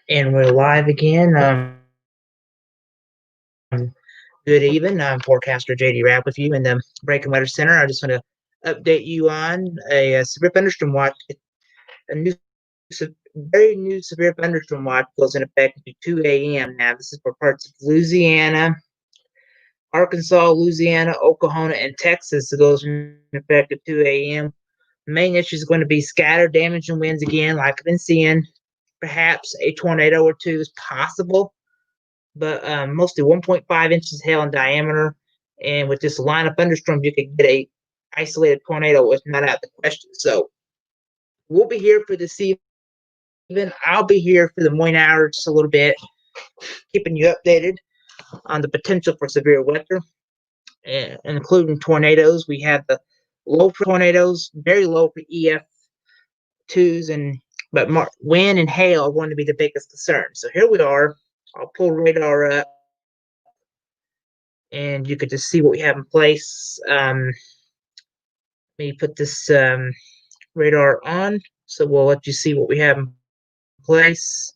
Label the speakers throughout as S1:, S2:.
S1: And we're live again. Good evening. I'm forecaster JD Rapp with you in the Breaking Weather Center. I just want to update you on a severe thunderstorm watch. A new, very new severe thunderstorm watch goes in effect at 2 a.m. Now, this is for parts of Louisiana, Arkansas, Louisiana, Oklahoma, and Texas. It goes in effect at 2 a.m. The main issue is going to be scattered damage and winds again, like I've been seeing. Perhaps a tornado or two is possible, but mostly 1.5 inches hail in diameter. And with this line of thunderstorms, you could get a isolated tornado. It's not out of the question. So we'll be here for this evening. I'll be here for the morning hours just a little bit, keeping you updated on the potential for severe weather, including tornadoes. We have the low for tornadoes, very low for EF2s, but wind and hail are going to be the biggest concern. So here we are. I'll pull radar up, and you could just see what we have in place. Let me put this radar on, so we'll let you see what we have in place.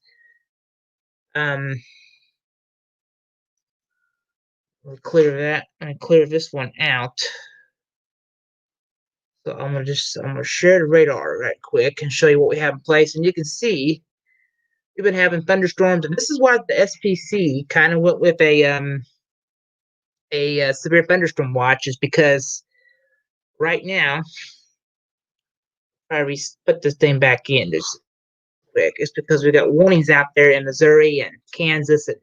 S1: We'll clear that and clear this one out. So I'm gonna share the radar right quick and show you what we have in place, and you can see we've been having thunderstorms, and this is why the SPC kind of went with a severe thunderstorm watch, is because right now, if I put this thing back in just quick, it's because we got warnings out there in Missouri and Kansas and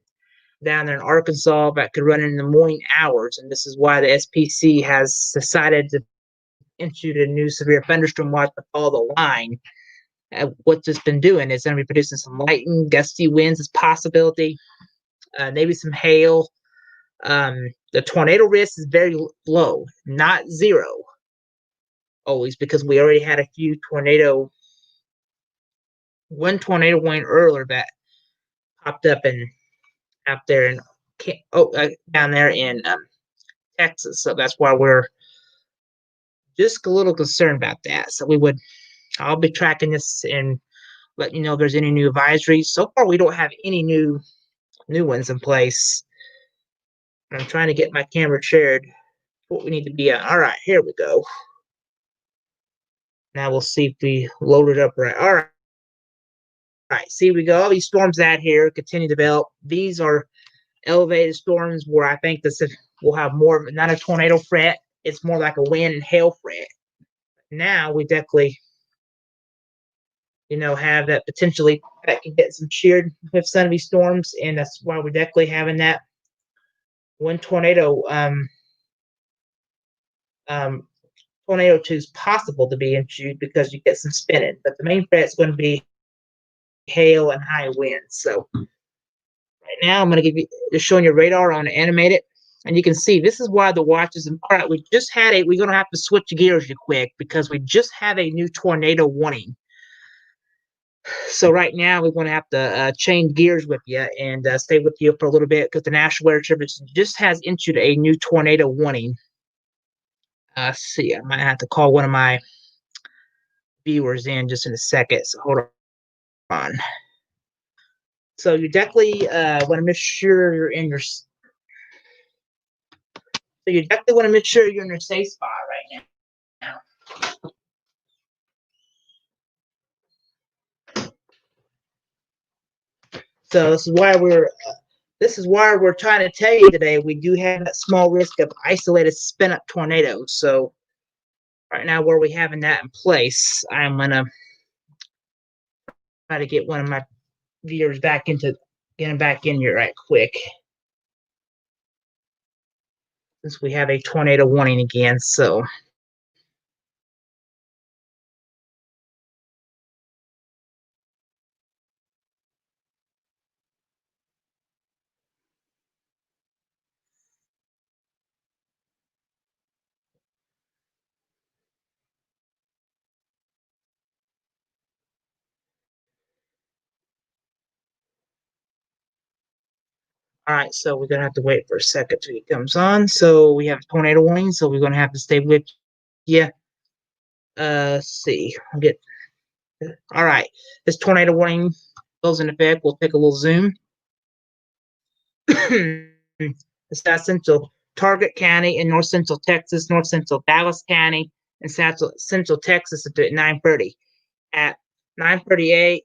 S1: down there in Arkansas that could run in the morning hours, and this is why the SPC has decided to issue a new severe thunderstorm watch to follow the line. What it's been doing is going to be producing some lightning, gusty winds as possibility, maybe some hail. The tornado risk is very low, not zero, always, because we already had one tornado warning earlier that popped up in out there in down there in Texas. So that's why we're just a little concerned about that. So I'll be tracking this and letting you know if there's any new advisories. So far, we don't have any new ones in place. I'm trying to get my camera shared. What we need to be on. All right, here we go. Now we'll see if we load it up right. All right. All right, see, we go. All these storms out here continue to develop. These are elevated storms where I think will have more of not a tornado threat. It's more like a wind and hail threat. Now we definitely, have that potentially that can get some sheared with some of these storms, and that's why we're definitely having that one tornado. Tornado 2 is possible to be issued because you get some spinning, but the main threat is going to be hail and high winds. So right now I'm going to give you just showing your radar on animate it, and you can see this is why the watch is. All right, we're going to have to switch gears real quick because we just have a new tornado warning. So right now we're going to have to change gears with you and stay with you for a little bit because the National Weather Service just has issued a new tornado warning. See, I might have to call one of my viewers in just in a second. So hold on. So you definitely want to make sure you're in your. So you definitely want to make sure you're in your safe spot right now. So this is why we're trying to tell you today we do have that small risk of isolated spin up tornadoes. So right now, where we having that in place, I'm gonna try to get one of my viewers getting back in here right quick, since we have a tornado warning again. So all right, so we're gonna have to wait for a second till he comes on. So we have a tornado warning, so we're gonna have to stay with you. See, I'll get all right. This tornado warning goes in effect. We'll take a little zoom. It's South Central Target County in North Central Texas, North Central Dallas County, and Central Texas at 9:30. At 9:38,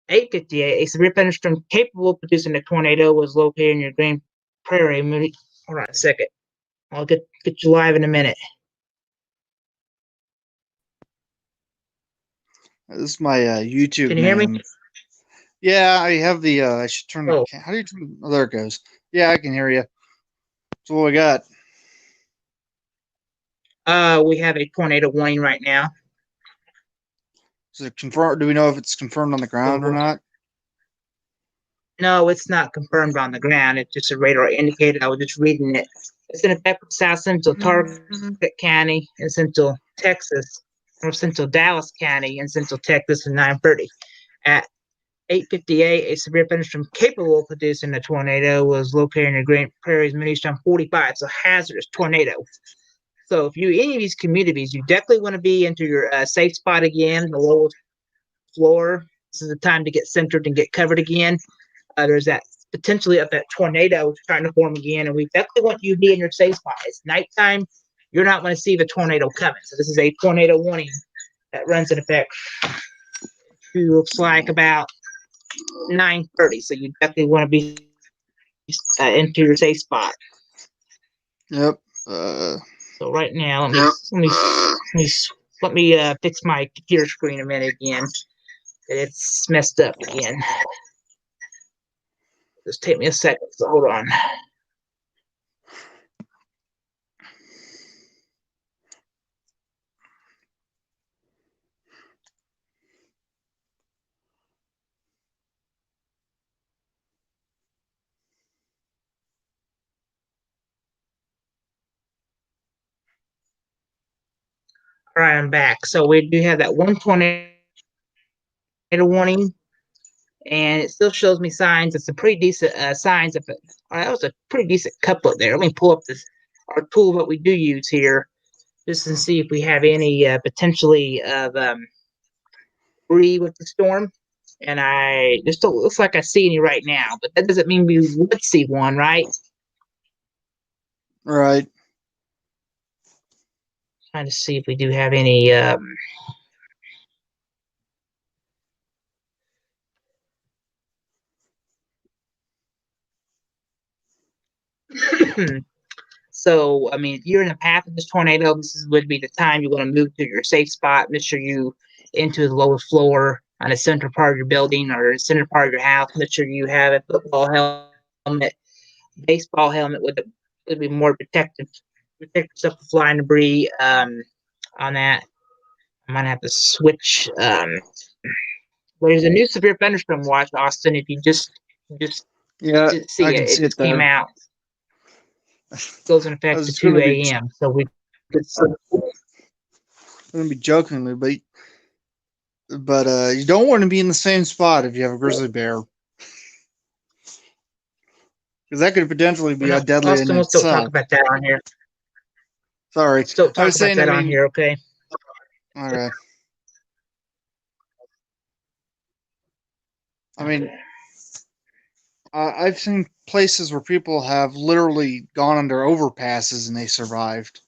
S1: 8:58, a severe thunderstorm capable of producing a tornado was located in your Green Prairie. Hold on a second. I'll get you live in a minute.
S2: This is my YouTube
S1: Can you hear
S2: name.
S1: me?
S2: Yeah, I have the. I should turn.
S1: Oh.
S2: How do you turn? Oh, there it goes. Yeah, I can hear you. So what we got?
S1: We have a tornado warning right now.
S2: Is it confirmed? Do we know if it's confirmed on the ground or not?
S1: No, it's not confirmed on the ground. It's just a radar indicator. I was just reading it. It's in effect for South Central Target County and Central Texas, or Central Dallas County and Central Texas at 9:30. At 8:58, a severe thunderstorm capable of producing a tornado was located in the Great Prairies Mini-Storm 45. It's a hazardous tornado. So if you any of these communities, you definitely want to be into your safe spot again, the lowest floor. This is the time to get centered and get covered again. There's that potentially of that tornado trying to form again, and we definitely want you to be in your safe spot. It's nighttime. You're not going to see the tornado coming. So this is a tornado warning that runs in effect. It looks like about 9:30. So you definitely want to be into your safe spot.
S2: Yep.
S1: So right now, let me fix my computer screen a minute again. It's messed up again. Just take me a second. So hold on. All right, I'm back. So we do have that one tornado warning, and it still shows me signs. It's a pretty decent signs of it. That was a pretty decent couplet there. Let me pull up this our tool that we do use here just to see if we have any potentially of debris with the storm. And I just don't looks like I see any right now, but that doesn't mean we would see one, right?
S2: Right.
S1: Trying to see if we do have any So, I mean, if you're in the path of this tornado, would be the time you want to move to your safe spot. Make sure you into the lowest floor on the central part of your building or the center part of your house. Make sure you have a football helmet, baseball helmet would be more protect yourself from flying debris. On that, I might have to switch. There's a new severe thunderstorm watch, Austin. If you just
S2: Yeah,
S1: didn't see
S2: I
S1: it,
S2: can
S1: it
S2: see it
S1: just came
S2: there.
S1: out. Goes in
S2: I
S1: effect to
S2: was
S1: 2 a.m. So we could
S2: gonna be jokingly, but you don't want to be in the same spot if you have a grizzly bear, because that could potentially be a
S1: no,
S2: deadly in
S1: Austin, let's don't talk
S2: itself.
S1: about that on here.
S2: Sorry,
S1: Let's don't
S2: I
S1: talk
S2: was
S1: about
S2: saying. I
S1: that on
S2: mean,
S1: here, okay?
S2: okay. I mean, I've seen places where people have literally gone under overpasses and they survived.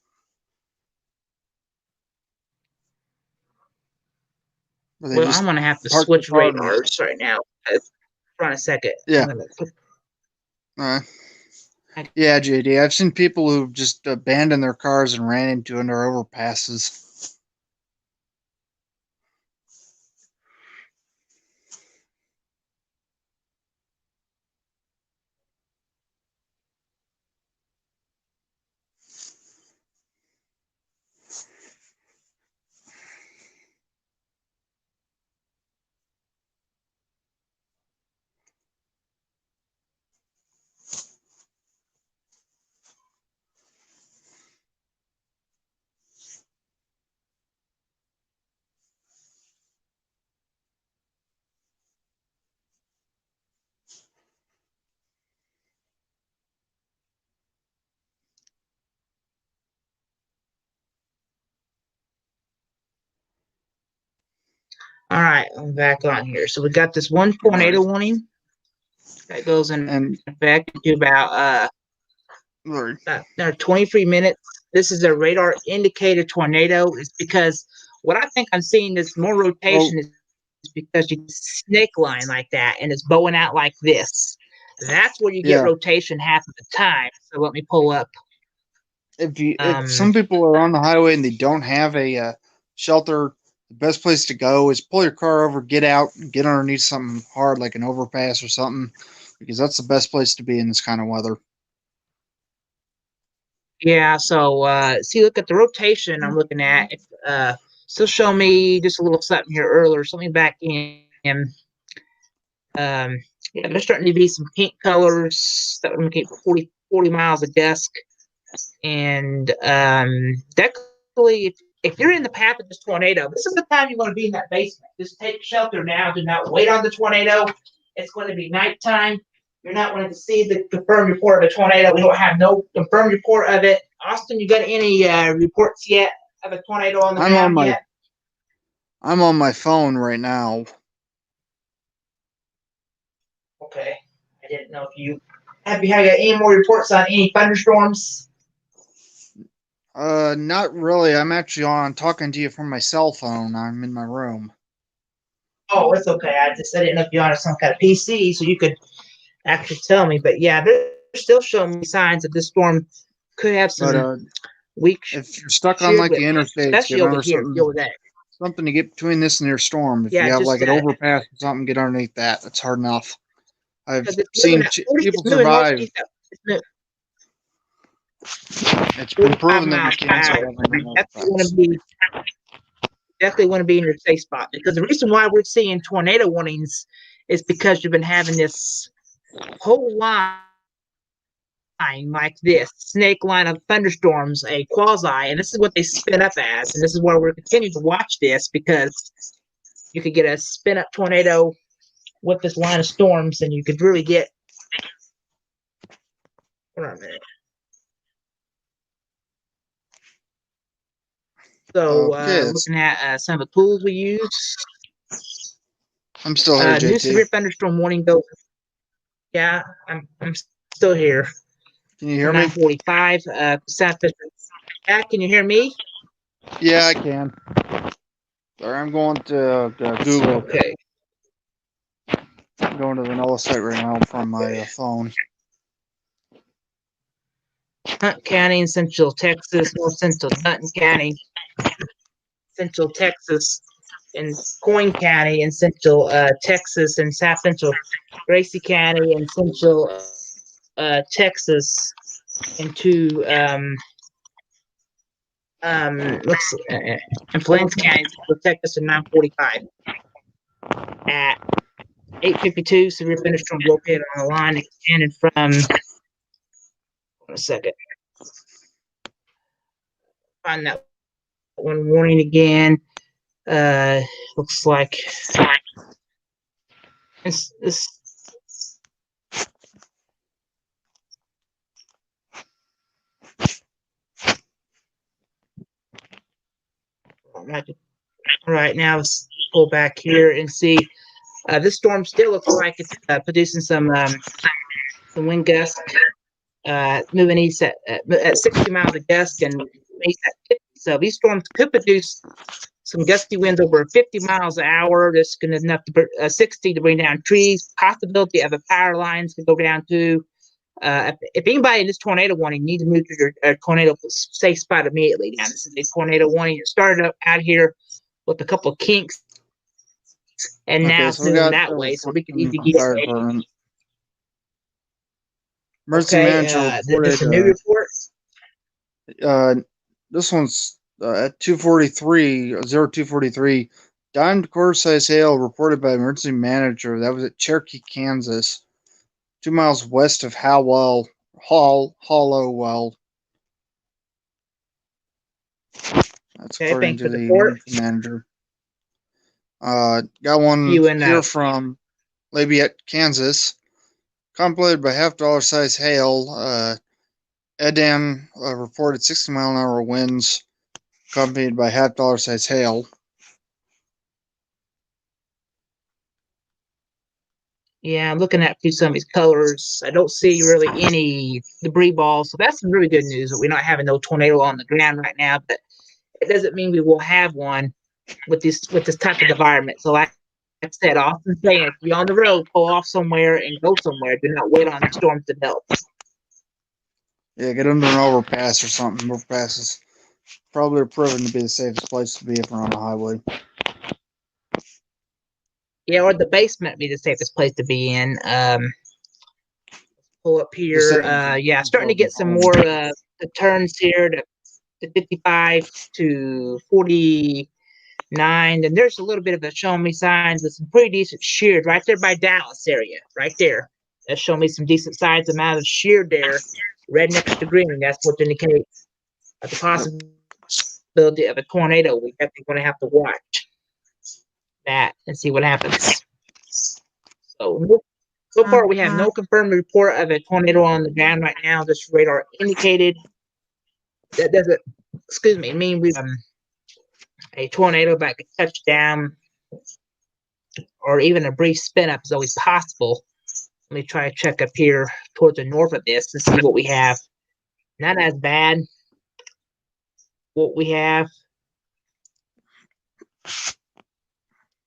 S2: Where they
S1: Well,
S2: just
S1: I'm gonna have to
S2: parked the
S1: switch
S2: car and
S1: radars right now. Hold on a second.
S2: yeah,
S1: I'm gonna put,
S2: uh, yeah, JD. I've seen people who just abandoned their cars and ran into under overpasses.
S1: All right, I'm back on here. So we got this one
S2: All right.
S1: tornado warning that goes in
S2: And
S1: effect to about
S2: Lord,
S1: 23 minutes. This is a radar indicated tornado. Is because what I think I'm seeing is more
S2: well,
S1: rotation is because you snake line like that and it's bowing out like this. That's where you get
S2: yeah.
S1: rotation half of the time. So let me pull up.
S2: If
S1: Um,
S2: some people are on the highway and they don't have a shelter, the best place to go is pull your car over, get out, get underneath something hard like an overpass or something, because that's the best place to be in this kind of weather.
S1: yeah. So see, look at the rotation I'm looking at. Still show me just a little something here earlier. Something back in. Um, yeah, there's starting to be some pink colors that would indicate 40 miles a gust. And definitely, if you're in the path of this tornado, this is the time you want to be in that basement. Just take shelter now. Do not wait on the tornado. It's going to be nighttime. You're not going to see the confirmed report of a tornado. We don't have no confirmed report of it. Austin, you got any reports yet of a tornado on the
S2: I'm on
S1: ground
S2: my
S1: yet?
S2: I'm on my phone right now.
S1: Okay. I didn't know if you had any more reports on any thunderstorms.
S2: Not really. I'm actually on talking to you from my cell phone. I'm in my room.
S1: Oh, it's okay. I didn't know if you on some kind of PC, so you could actually tell me. But yeah, they're still showing me signs that this storm could have
S2: But
S1: some weak
S2: if you're stuck on
S1: shear
S2: like the
S1: witness,
S2: interstates, get
S1: especially over
S2: under
S1: here, the
S2: something
S1: over there.
S2: something to get between this and your storm. If
S1: Yeah,
S2: you have
S1: just
S2: like an overpass or something, get underneath that. That's hard enough. I've
S1: because it's moving
S2: seen
S1: at
S2: people
S1: it's moving
S2: survive.
S1: northeast. It's moving
S2: It's been
S1: 45
S2: proven that you
S1: miles per
S2: can
S1: hour.
S2: survive on
S1: You
S2: an
S1: definitely want
S2: overpass.
S1: to be in your safe spot because the reason why we're seeing tornado warnings is because you've been having this whole line like this snake line of thunderstorms, a quasi, and this is what they spin up as. And this is why we're continuing to watch this because you could get a spin up tornado with this line of storms, and you could really get. Hold on a minute. So,
S2: Okay,
S1: looking at some of the tools we use,
S2: I'm still here,
S1: new
S2: JT.
S1: severe thunderstorm warning goes. Yeah, I'm still here.
S2: Can you
S1: The
S2: hear me?
S1: 9:45 South Pacific. Yeah, can you hear me?
S2: Yeah, I can. Sorry, I'm going to Google.
S1: Okay.
S2: I'm going to the NOAA site right now from my phone.
S1: Hunt County in Central Texas, North Central Dutton County, Central Texas, and Coin County in Central Texas, and South Central Gracie County and Central Texas, into looks in Flint County, Central Texas, in 9:45 at 8:52. Severe thunderstorm located on the line extended from. A second. Find that one warning again. Looks like this. Right now, let's pull back here and see. This storm still looks like it's producing some wind gusts, moving east at 60 miles a gust and east at 50. So these storms could produce some gusty winds over 50 miles an hour. That's going to enough to 60 to bring down trees. Possibility of a power lines could go down to. If anybody in this tornado warning needs to move to your tornado safe spot immediately. Now, this is a tornado warning. It started up out here with a couple of kinks, and now
S2: Okay,
S1: it's
S2: so we
S1: moving
S2: got
S1: that
S2: a
S1: way. So
S2: report
S1: we can
S2: coming
S1: easily
S2: from
S1: get
S2: fire
S1: it.
S2: department. Emergency
S1: Okay,
S2: manager
S1: this is
S2: reported.
S1: a new report.
S2: Uh, this one's at 243. Diamond core size hail reported by emergency manager. That was at Cherokee, Kansas, 2 miles west of Hollowell. That's
S1: Okay,
S2: according
S1: thanks
S2: to
S1: for the
S2: the
S1: report.
S2: emergency manager. Got one
S1: You and
S2: here from Lafayette, Kansas. Contemplated by half-dollar size hail. Edan reported 60-mile-an-hour winds, accompanied by half-dollar size hail.
S1: Yeah, I'm looking at through some of these colors. I don't see really any debris balls, so that's some really good news that we're not having no tornado on the ground right now. But it doesn't mean we will have one with this type of environment. So, like I said, often saying, if you're on the road, pull off somewhere and go somewhere. Do not wait on these storms to develop.
S2: Yeah, get under an overpass or something. Overpasses probably are proven to be the safest place to be if we're on a highway.
S1: Yeah, or the basement be the safest place to be in. Pull up
S2: Just
S1: here.
S2: saying,
S1: Yeah,
S2: keep
S1: starting to
S2: open
S1: get some
S2: home.
S1: more the turns here to 55 to 49. And there's a little bit of a showing me signs of some pretty decent sheared right there by Dallas area, right there. That's showing me some decent signs amount of sheared there, red next to green. That's what indicates the
S2: Yep.
S1: possibility of a tornado. We definitely going to have to watch that and see what happens. So far, we have no confirmed report of a tornado on the ground right now. This radar indicated that doesn't, excuse me, mean we a tornado that could touch down or even a brief spin up is always possible. Let me try to check up here towards the north of this to see what we have. Not as bad what we have,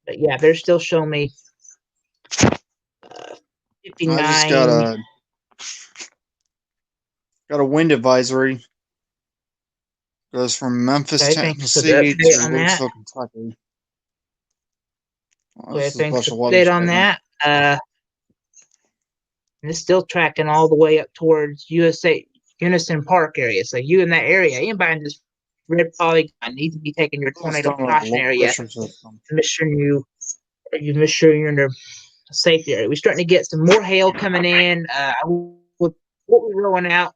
S1: but yeah, they're still showing me uh,
S2: I just got
S1: 59.
S2: a wind advisory. Goes from Memphis,
S1: Okay, thanks for the
S2: Tennessee to
S1: update on that.
S2: Louisville, Kentucky. Well,
S1: Okay,
S2: this is a
S1: thanks for
S2: special
S1: the
S2: weather
S1: update on
S2: statement.
S1: that. And it's still tracking all the way up towards USA Unison Park area. So you in that area, anybody in this red polygon needs to be taking your
S2: It's
S1: tornado
S2: talking about a
S1: precaution
S2: low
S1: area
S2: pressure system.
S1: to make sure you're in a safe area. We're starting to get some more hail coming in. With what we're rolling out,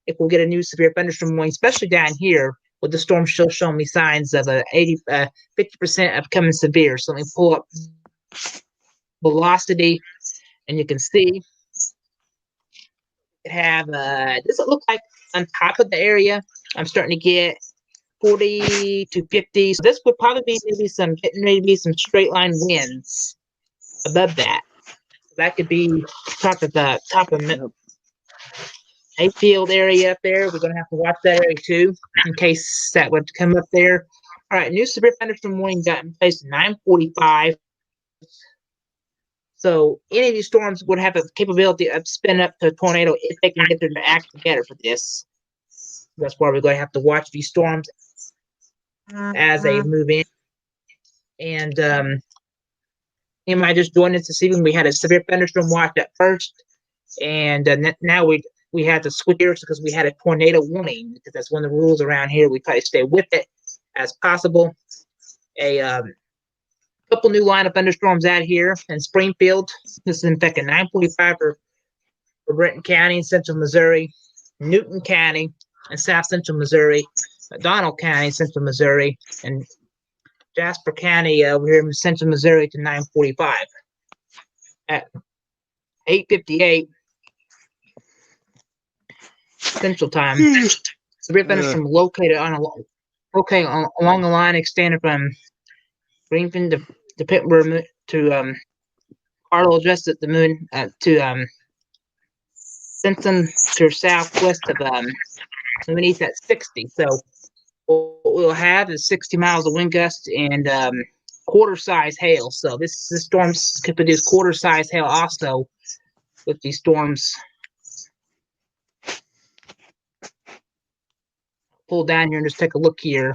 S1: if we'll get a new severe thunderstorm warning, especially down here, with the storm still showing me signs of a 50% of coming severe. So let me pull up velocity, and you can see it have does it look like on top of the area I'm starting to get 40 to 50. So this would probably be maybe some straight line winds above that. So that could be top of
S2: Yep.
S1: Mayfield area up there. We're gonna have to watch that area too in case that would come up there. All right, new severe thunderstorm warning got in place at 9:45. So any of these storms would have a capability of spinning up to a tornado if they can get them to act together for this. That's why we're going to have to watch these storms as they move in. And him and I just joined us this evening. We had a severe thunderstorm watch at first, and now we had to switch gears because we had a tornado warning because that's one of the rules around here. We try to stay with it as possible. A couple new line of thunderstorms out here in Springfield. This is in fact at 9:45 for Benton County in central Missouri, Newton County in south central Missouri, McDonald County, central Missouri, and Jasper County over here in central Missouri to 9:45. At 8:58 Central Time, severe thunderstorm located along the line extending from Greenfin to Pittsburgh to Carlo just at the moon to Simpson to southwest of beneath at 60. So what we'll have is 60 miles of wind gust and quarter size hail. So this storm could produce quarter size hail also with these storms. Pull down here and just take a look here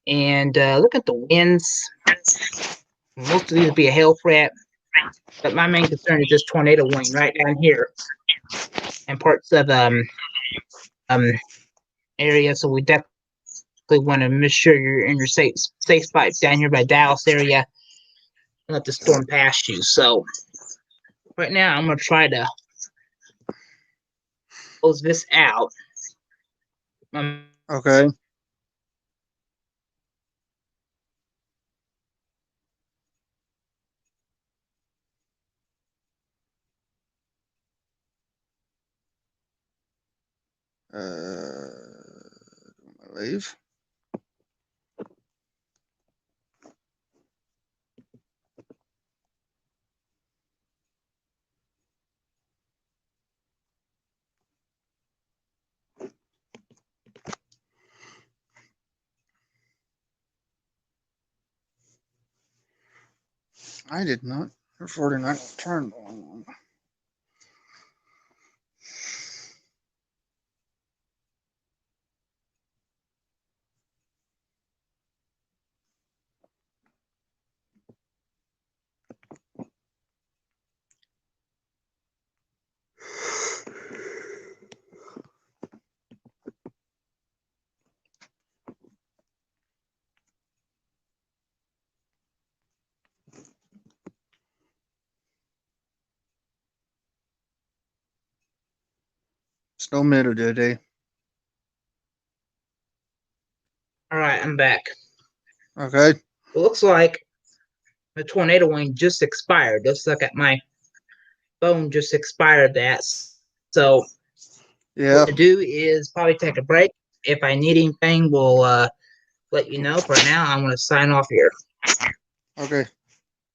S1: and look at the winds. Most of these will be a hail threat, but my main concern is this tornado warning right down here and parts of um area. So we definitely want to make sure you're in your safe spot down here by Dallas area and let the storm pass you. So right now I'm gonna try to close this out. Um,
S2: Okay. Leave. I did not. Therefore, not turned on. Still muted, JD.
S1: All right, I'm back.
S2: Okay.
S1: It looks like the tornado warning just expired. Looks like my phone just expired that. So
S2: Yeah.
S1: what to do is probably take a break. If I need anything, we'll let you know. For now, I'm going to sign off here.
S2: Okay.